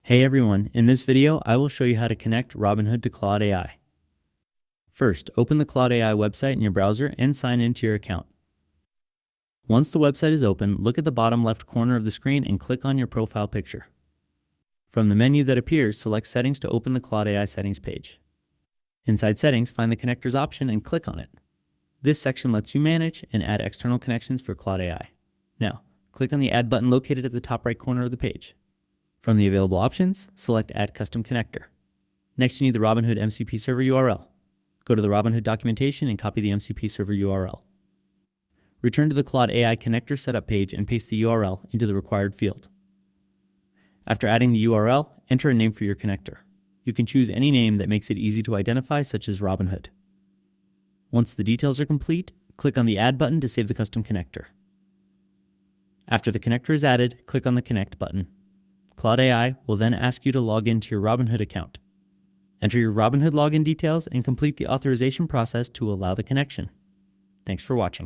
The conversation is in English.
Hey everyone, in this video, I will show you how to connect Robinhood to Claude AI. First, open the Claude AI website in your browser and sign into your account. Once the website is open, look at the bottom left corner of the screen and click on your profile picture. From the menu that appears, select Settings to open the Claude AI settings page. Inside Settings, find the Connectors option and click on it. This section lets you manage and add external connections for Claude AI. Now, click on the Add button located at the top right corner of the page. From the available options, select Add Custom Connector. Next, you need the Robinhood MCP server URL. Go to the Robinhood documentation and copy the MCP server URL. Return to the Claude AI connector setup page and paste the URL into the required field. After adding the URL, enter a name for your connector. You can choose any name that makes it easy to identify, such as Robinhood. Once the details are complete, click on the Add button to save the custom connector. After the connector is added, click on the Connect button. Claude AI will then ask you to log into your Robinhood account. Enter your Robinhood login details and complete the authorization process to allow the connection. Thanks for watching.